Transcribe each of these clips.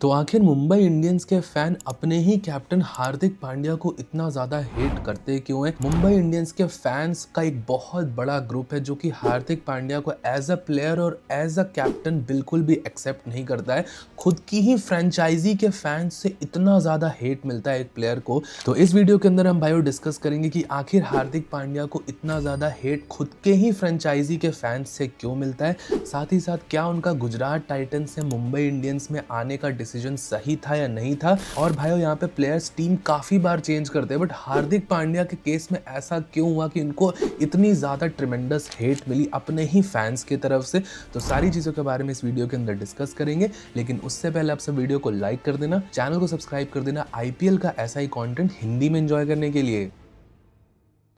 तो आखिर मुंबई इंडियंस के फैन अपने ही कैप्टन हार्दिक पांड्या को इतना ज़्यादा हेट करते क्यों हैं? मुंबई इंडियंस के फैंस का एक बहुत बड़ा ग्रुप है जो कि हार्दिक पांड्या को एज अ प्लेयर और एज अ कैप्टन बिल्कुल भी एक्सेप्ट नहीं करता है। खुद की ही फ्रेंचाइजी के फैंस से इतना ज़्यादा हेट मिलता है एक प्लेयर को। तो इस वीडियो के अंदर हम भाई डिस्कस करेंगे कि आखिर हार्दिक पांड्या को इतना ज़्यादा हेट खुद के ही फ्रेंचाइजी के फैंस से क्यों मिलता है, साथ ही साथ क्या उनका गुजरात टाइटंस से मुंबई इंडियंस में आने का डिसीजन सही था या नहीं था। और भाइयों यहाँ पे प्लेयर्स टीम काफी बार चेंज करते हैं, बट हार्दिक पांड्या के केस में ऐसा क्यों हुआ कि इनको इतनी ज्यादा ट्रिमेंडस हेट मिली अपने ही फैंस की तरफ से। तो सारी चीजों के बारे में इस वीडियो के अंदर डिस्कस करेंगे, लेकिन उससे पहले आप सब वीडियो को लाइक कर देना, चैनल को सब्सक्राइब कर देना आईपीएल का ऐसा ही कंटेंट हिंदी में एंजॉय करने के लिए।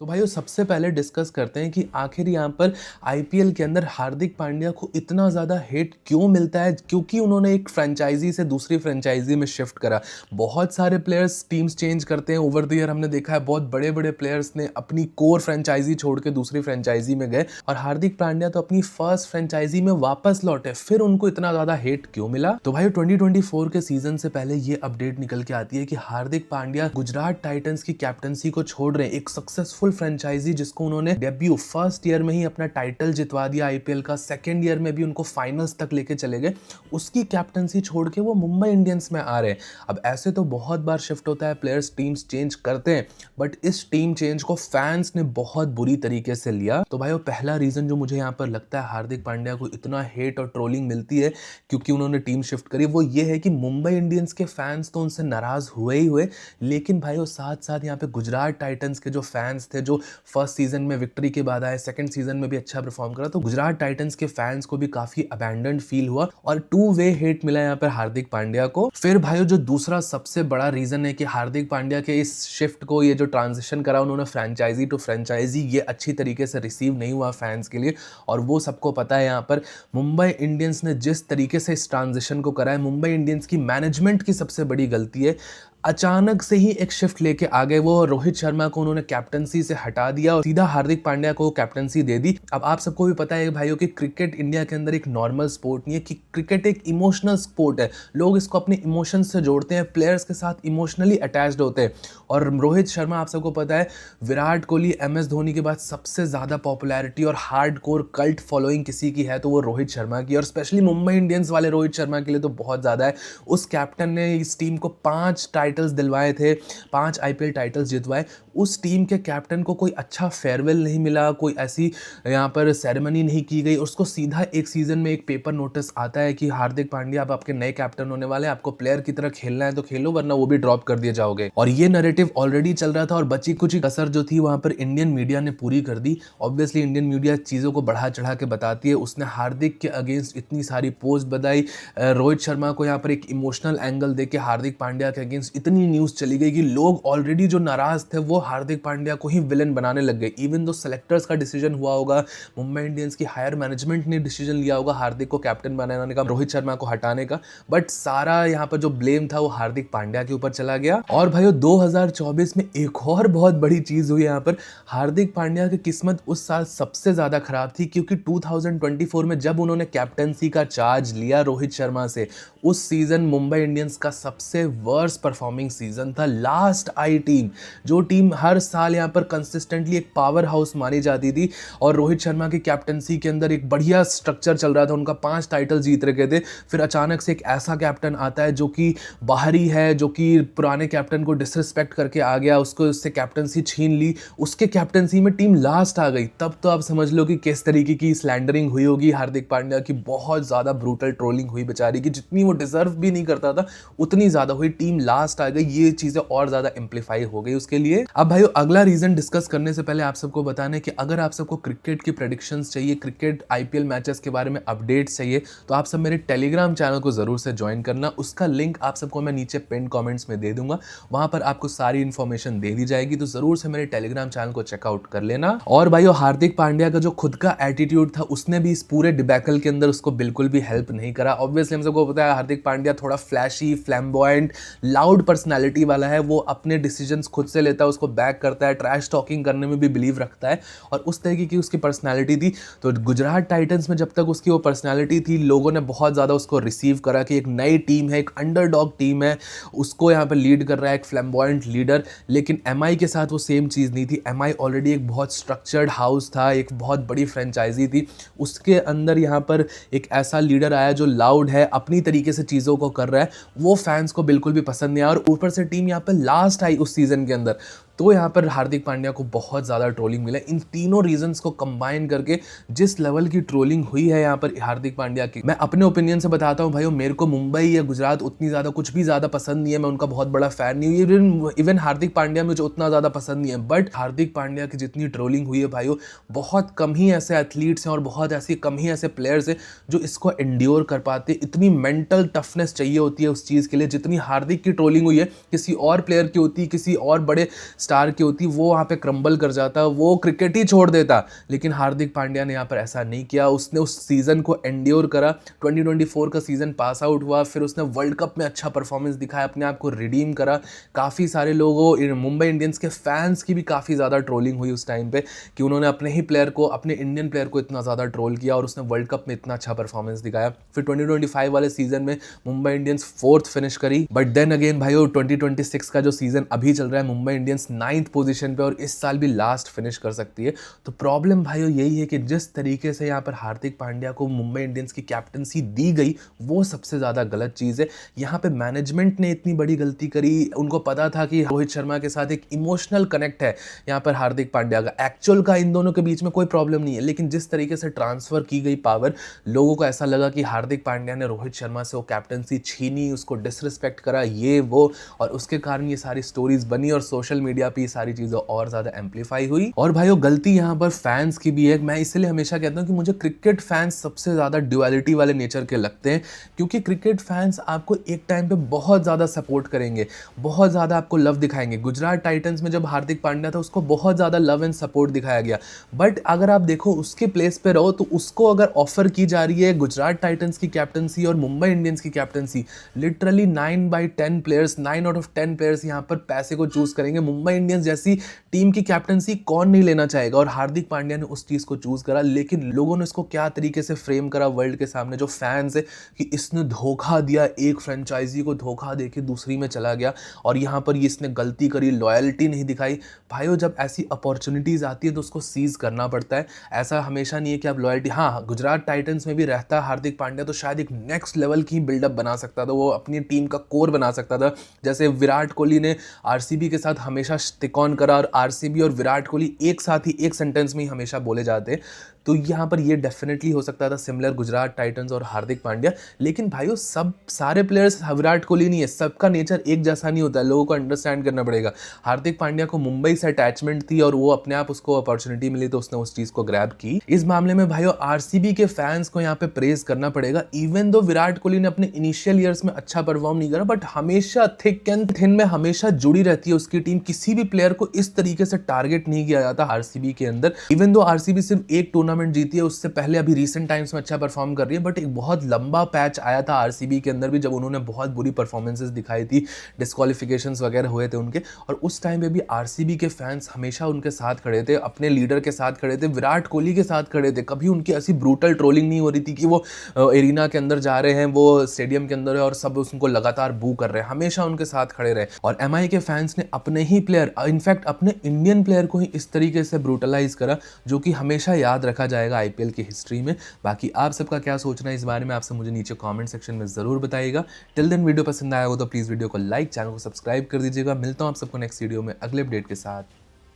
तो भाइयों सबसे पहले डिस्कस करते हैं कि आखिर यहाँ पर आईपीएल के अंदर हार्दिक पांड्या को इतना ज़्यादा हेट क्यों मिलता है, क्योंकि उन्होंने एक फ्रेंचाइजी से दूसरी फ्रेंचाइजी में शिफ्ट करा। बहुत सारे प्लेयर्स टीम्स चेंज करते हैं ओवर द ईयर, हमने देखा है बहुत बड़े बड़े प्लेयर्स ने अपनी कोर फ्रेंचाइजी छोड़ के दूसरी फ्रेंचाइजी में गए, और हार्दिक पांड्या तो अपनी फर्स्ट फ्रेंचाइजी में वापस लौटे। फिर उनको इतना ज़्यादा हेट क्यों मिला? तो भाई 2024 के सीजन से पहले ये अपडेट निकल के आती है कि हार्दिक पांड्या गुजरात टाइटंस की कैप्टनसी को छोड़ रहे हैं, एक सक्सेसफुल फ्रेंचाइजी जिसको उन्होंने डेब्यू फर्स्ट ईयर में ही अपना टाइटल जितवा दिया आईपीएल का, सेकंड ईयर में भी उनको फाइनल्स तक लेके चले गए, उसकी कैप्टनसी छोड़ के वो मुंबई इंडियंस में आ रहे हैं। अब ऐसे तो बहुत बार शिफ्ट होता है, प्लेयर्स टीम्स चेंज करते हैं, बट इस टीम चेंज को फैंस ने बहुत बुरी तरीके से लिया। तो भाई पहला रीजन जो मुझे यहाँ पर लगता है हार्दिक पांड्या को इतना हेट और ट्रोलिंग मिलती है क्योंकि उन्होंने टीम शिफ्ट करी, वो ये है कि मुंबई इंडियंस के फैंस तो उनसे नाराज हुए ही हुए, लेकिन भाई साथ साथ यहाँ पे गुजरात टाइटंस के जो फैंस थे, जो फर्स्ट सीजन में विक्ट्री के बाद आए, सेकंड सीजन में भी अच्छा परफॉर्म करा, तो गुजरात टाइटंस के फैंस को भी काफी अबैंडन्ड फील हुआ और टू वे हेट मिला यहाँ पर हार्दिक पांड्या को। फिर भाइयों जो दूसरा सबसे बड़ा रीजन है कि हार्दिक पांड्या के इस शिफ्ट को, ये जो ट्रांजिशन करा उन्होंने फ्रेंचाइजी टू फ्रेंचाइजी, ये अच्छी तरीके से रिसीव नहीं हुआ फैंस के लिए, और वो सबको पता है। यहाँ पर मुंबई इंडियंस ने जिस तरीके से इस ट्रांजिशन को करा है, मुंबई इंडियंस की मैनेजमेंट की सबसे बड़ी गलती है। अचानक से ही एक शिफ्ट लेके आ गए, वो रोहित शर्मा को उन्होंने कैप्टनसी से हटा दिया और सीधा हार्दिक पांड्या को कैप्टनसी दे दी। अब आप सबको भी पता है भाइयों कि क्रिकेट इंडिया के अंदर एक नॉर्मल स्पोर्ट नहीं है, कि क्रिकेट एक इमोशनल स्पोर्ट है, लोग इसको अपने इमोशंस से जोड़ते हैं, प्लेयर्स के साथ इमोशनली अटैच्ड होते हैं। और रोहित शर्मा आप सबको पता है, विराट कोहली एमएस धोनी के बाद सबसे ज़्यादा पॉपुलैरिटी और हार्ड कोर कल्ट फॉलोइंग किसी की है तो वो रोहित शर्मा की, और स्पेशली मुंबई इंडियंस वाले रोहित शर्मा के लिए तो बहुत ज़्यादा है। उस कैप्टन ने इस टीम को 5 टाइटल्स दिलवाए थे, 5 आईपीएल टाइटल्स जितवाए। उस टीम के कैप्टन को कोई अच्छा फेयरवेल नहीं मिला, कोई ऐसी यहाँ पर सेरेमनी नहीं की गई, उसको सीधा एक सीजन में एक पेपर नोटिस आता है कि हार्दिक पांड्या अब आपके नए कैप्टन होने वाले हैं, आपको प्लेयर की तरह खेलना है तो खेलो, वरना वो भी ड्रॉप कर दिए जाओगे। और ये नैरेटिव ऑलरेडी चल रहा था और बची कुछ कसर जो थी वहां पर इंडियन मीडिया ने पूरी कर दी। ऑब्वियसली इंडियन मीडिया चीज़ों को बढ़ा चढ़ा के बताती है, उसने हार्दिक के अगेंस्ट इतनी सारी पोस्ट बताई, रोहित शर्मा को यहाँ पर एक इमोशनल एंगल देके हार्दिक पांड्या के अगेंस्ट इतनी न्यूज़ चली गई कि लोग ऑलरेडी जो नाराज थे वो हार्दिक पांड्या को ही विलन बनाने लग गए। इवन दो सेलेक्टर्स का डिसीजन हुआ होगा, मुंबई इंडियंस की हायर मैनेजमेंट ने डिसीजन लिया होगा हार्दिक को कैप्टन बनाने का, रोहित शर्मा को हटाने का, बट सारा यहाँ पर जो ब्लेम था वो हार्दिक पांड्या के ऊपर चला गया। और भाइयों 2024 में एक और बहुत बड़ी चीज हुई यहाँ पर, हार्दिक पांड्या की किस्मत उस साल सबसे ज्यादा खराब थी, क्योंकि 2024 में जब उन्होंने कैप्टनसी का चार्ज लिया रोहित शर्मा से, उस सीजन मुंबई इंडियंस का सबसे वर्स्ट परफॉर्मिंग सीजन था। लास्ट आई टीम, जो टीम हर साल यहाँ पर कंसिस्टेंटली एक पावर हाउस मानी जाती थी, और रोहित शर्मा की कैप्टनसी के अंदर एक बढ़िया स्ट्रक्चर चल रहा था, उनका 5 टाइटल जीत रखे थे। फिर अचानक से एक ऐसा कैप्टन आता है जो कि बाहरी है, जो कि पुराने कैप्टन को डिसरिस्पेक्ट करके आ गया, उसको उससे कैप्टनसी छीन ली, उसके कैप्टनसी में टीम लास्ट आ गई। तब तो आप समझ लो कि किस तरीके की स्लैंडरिंग हुई होगी हार्दिक पांड्या की, बहुत ज़्यादा ब्रूटल ट्रोलिंग हुई बेचारी की, जितनी वो डिजर्व भी नहीं करता था उतनी ज़्यादा हुई, टीम लास्ट आ गई, ये चीज़ें और ज़्यादा एम्पलीफाई हो गई उसके लिए। अब भाई अगला रीजन डिस्कस करने से पहले आप सबको बताना है कि अगर आप सबको क्रिकेट की प्रेडिक्शंस चाहिए, क्रिकेट आईपीएल मैचेस के बारे में अपडेट्स चाहिए, तो आप सब मेरे टेलीग्राम चैनल को जरूर से ज्वाइन करना। उसका लिंक आप सबको मैं नीचे पिन कमेंट्स में दे दूंगा, वहां पर आपको सारी इन्फॉर्मेशन दे दी जाएगी, तो जरूर से मेरे टेलीग्राम चैनल को चेकआउट कर लेना। और भाइयों हार्दिक पांड्या का जो खुद का एटीट्यूड था, उसने भी इस पूरे डिबैकल के अंदर उसको बिल्कुल भी हेल्प नहीं करा। ऑब्वियसली हम सबको पता है हार्दिक पांड्या थोड़ा फ्लैशी, फ्लैम्बॉयंट, लाउड पर्सनैलिटी वाला है, वो अपने डिसीजंस खुद से लेता है, उसको बैक करता है, ट्रैश टॉकिंग करने में भी बिलीव रखता है और उस तरीके की उसकी पर्सनैलिटी थी। तो गुजरात टाइटंस में जब तक उसकी वो पर्सनैलिटी थी, लोगों ने बहुत ज़्यादा उसको रिसीव करा कि एक नई टीम है, एक अंडरडॉग टीम है, उसको यहाँ पर लीड कर रहा है एक फ्लैम्बॉयंट लीडर। लेकिन एमआई के साथ वो सेम चीज़ नहीं थी। एमआई ऑलरेडी एक बहुत स्ट्रक्चर्ड हाउस था, एक बहुत बड़ी फ्रेंचाइजी थी। उसके अंदर यहाँ पर एक ऐसा लीडर आया जो लाउड है, अपनी तरीके से चीज़ों को कर रहा है, वो फैंस को बिल्कुल भी पसंद नहीं आया। और ऊपर से टीम यहाँ पर लास्ट आई उस सीज़न के अंदर, तो यहाँ पर हार्दिक पांड्या को बहुत ज़्यादा ट्रोलिंग मिला। इन तीनों रीजंस को कंबाइन करके जिस लेवल की ट्रोलिंग हुई है यहाँ पर हार्दिक पांड्या की, मैं अपने ओपिनियन से बताता हूँ भाइयों, मेरे को मुंबई या गुजरात उतनी ज़्यादा कुछ भी ज़्यादा पसंद नहीं है, मैं उनका बहुत बड़ा फैन नहीं हूँ। इवन हार्दिक पांड्या मुझे उतना ज़्यादा पसंद नहीं है, बट हार्दिक पांड्या की जितनी ट्रोलिंग हुई है भाइयों, बहुत कम ही ऐसे एथलीट्स हैं और बहुत ऐसी कम ही ऐसे प्लेयर्स हैं जो इसको एंड्योर कर पाते। इतनी मेंटल टफनेस चाहिए होती है उस चीज़ के लिए। जितनी हार्दिक की ट्रोलिंग हुई है, किसी और प्लेयर की होती, किसी और बड़े स्टार की होती, वो वहाँ पे क्रम्बल कर जाता, वो क्रिकेट ही छोड़ देता। लेकिन हार्दिक पांड्या ने यहाँ पर ऐसा नहीं किया। उसने उस सीज़न को एंड्योर करा, 2024 का सीज़न पास आउट हुआ, फिर उसने वर्ल्ड कप में अच्छा परफॉर्मेंस दिखाया, अपने आप को रिडीम करा। काफ़ी सारे लोगों, मुंबई इंडियंस के फैंस की भी काफ़ी ज़्यादा ट्रोलिंग हुई उस टाइम पे कि उन्होंने अपने ही प्लेयर को, अपने इंडियन प्लेयर को इतना ज़्यादा ट्रोल किया और उसने वर्ल्ड कप में इतना अच्छा परफॉर्मेंस दिखाया। फिर 2025 वाले सीज़न में मुंबई इंडियंस 4th फिनिश करी। बट देन अगेन भाइयों, 2026 का जो सीज़न अभी चल रहा है, मुंबई इंडियंस 9th पोजीशन पे और इस साल भी लास्ट फिनिश कर सकती है। तो प्रॉब्लम भाइयों यही है कि जिस तरीके से यहाँ पर हार्दिक पांड्या को मुंबई इंडियंस की कैप्टनसी दी गई, वो सबसे ज़्यादा गलत चीज़ है। यहाँ पे मैनेजमेंट ने इतनी बड़ी गलती करी। उनको पता था कि रोहित शर्मा के साथ एक इमोशनल कनेक्ट है यहाँ पर हार्दिक पांड्या का, एक्चुअल का इन दोनों के बीच में कोई प्रॉब्लम नहीं है, लेकिन जिस तरीके से ट्रांसफर की गई पावर, लोगों को ऐसा लगा कि हार्दिक पांड्या ने रोहित शर्मा से वो कैप्टनसी छीनी, उसको डिसरिस्पेक्ट करा, ये वो, और उसके कारण ये सारी स्टोरीज बनी और सोशल मीडिया पे ये सारी चीज़ें और ज़्यादा एम्पलीफाई हुई। और भाइयों गलती यहाँ पर फैंस की भी है। मैं इसलिए हमेशा कहता हूँ कि मुझे क्रिकेट फैंस सबसे ज़्यादा ड्युअलिटी वाले नेचर के लगते हैं, क्योंकि क्रिकेट फैंस आपको एक टाइम पे बहुत ज़्यादा सपोर्ट करेंगे, बहुत ज़्यादा आपको लव दिखाएंगे। गुजरात टाइटंस में जब हार्दिक पांड्या था, उसको बहुत ज़्यादा लव एंड सपोर्ट दिखाया गया। बट अगर आप देखो उसके प्लेस पे रहो, तो उसको अगर ऑफर की जा रही है गुजरात टाइटंस की कैप्टनसी और मुंबई इंडियंस की captaincy, literally 9/10 players, 9 out of 10 players यहाँ पर पैसे को चूज करेंगे। मुंबई इंडियंस जैसी टीम की कैप्टनसी कौन नहीं लेना चाहेगा, और हार्दिक पांड्या ने उस चीज को चूज करा। लेकिन लोगों ने इसको क्या तरीके से फ्रेम करा वर्ल्ड के सामने, जो फैंस है, कि इसने धोखा दिया, एक फ्रेंचाइजी को धोखा देके दूसरी में चला गया और यहाँ पर इसने गलती करी, लॉयल्टी नहीं दिखाई। भाइयों जब ऐसी अपॉर्चुनिटीज आती है तो उसको सीज करना पड़ता है। ऐसा हमेशा नहीं है कि आप लॉयल्टी, हाँ गुजरात टाइटंस में भी रहता हार्दिक पांड्या तो शायद एक नेक्स्ट लेवल की बिल्डअप बना सकता था, वो अपनी टीम का कोर बना सकता था। जैसे विराट कोहली ने आरसीबी के साथ हमेशा स्टिक ऑन करा, और आरसीबी और विराट कोहली एक साथ ही एक सेंटेंस में ही हमेशा बोले जाते हैं। तो यहाँ पर ये डेफिनेटली हो सकता था सिमिलर गुजरात टाइटंस और हार्दिक पांड्या। लेकिन भाइयों सब सारे प्लेयर्स विराट कोहली नहीं है, सबका नेचर एक जैसा नहीं होता है, लोगों को अंडरस्टैंड करना पड़ेगा। हार्दिक पांड्या को मुंबई से अटैचमेंट थी और वो अपने आप उसको अपॉर्चुनिटी मिली तो उसने उस चीज को ग्रैब की। इस मामले में भाइयों आरसीबी के फैंस को यहाँ पे प्रेज करना पड़ेगा। इवन दो विराट कोहली ने अपने इनिशियल ईयर्स में अच्छा परफॉर्म नहीं करा, बट हमेशा थिक एंड थिन में हमेशा जुड़ी रहती है उसकी टीम। किसी भी प्लेयर को इस तरीके से टारगेट नहीं किया जाता आरसीबी के अंदर। इवन दो आरसीबी सिर्फ एक टूर्नामेंट जीती है, उससे पहले अभी रिसेंट टाइम्स में अच्छा परफॉर्म कर रही है, बट एक बहुत लंबा पैच आया था आरसीबी के अंदर भी जब उन्होंने बहुत बुरी परफॉर्मेंसेस दिखाई थी, डिस्क्वालिफिकेशंस वगैरह हुए थे उनके, और उस टाइम पे भी आरसीबी के फैंस हमेशा उनके साथ खड़े थे, अपने लीडर के साथ खड़े थे, विराट कोहली के साथ खड़े थे। कभी उनकी ऐसी ब्रूटल ट्रोलिंग नहीं हो रही थी कि वो एरिना के अंदर जा रहे हैं, वो स्टेडियम के अंदर है और सब उनको लगातार बू कर रहे हैं, हमेशा उनके साथ खड़े रहे। और एमआई के फैंस ने अपने ही प्लेयर, इनफैक्ट अपने इंडियन प्लेयर को ही इस तरीके से ब्रूटलाइज करा, जो कि हमेशा याद रखा जाएगा आईपीएल की हिस्ट्री में। बाकी आप सबका क्या सोचना है इस बारे में, आपसे मुझे नीचे कमेंट सेक्शन में जरूर बताइएगा। टिल देन वीडियो पसंद आया हो तो प्लीज वीडियो को लाइक, चैनल को सब्सक्राइब कर दीजिएगा। मिलता हूं आप सबको नेक्स्ट वीडियो में अगले अपडेट के साथ।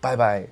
Bye bye.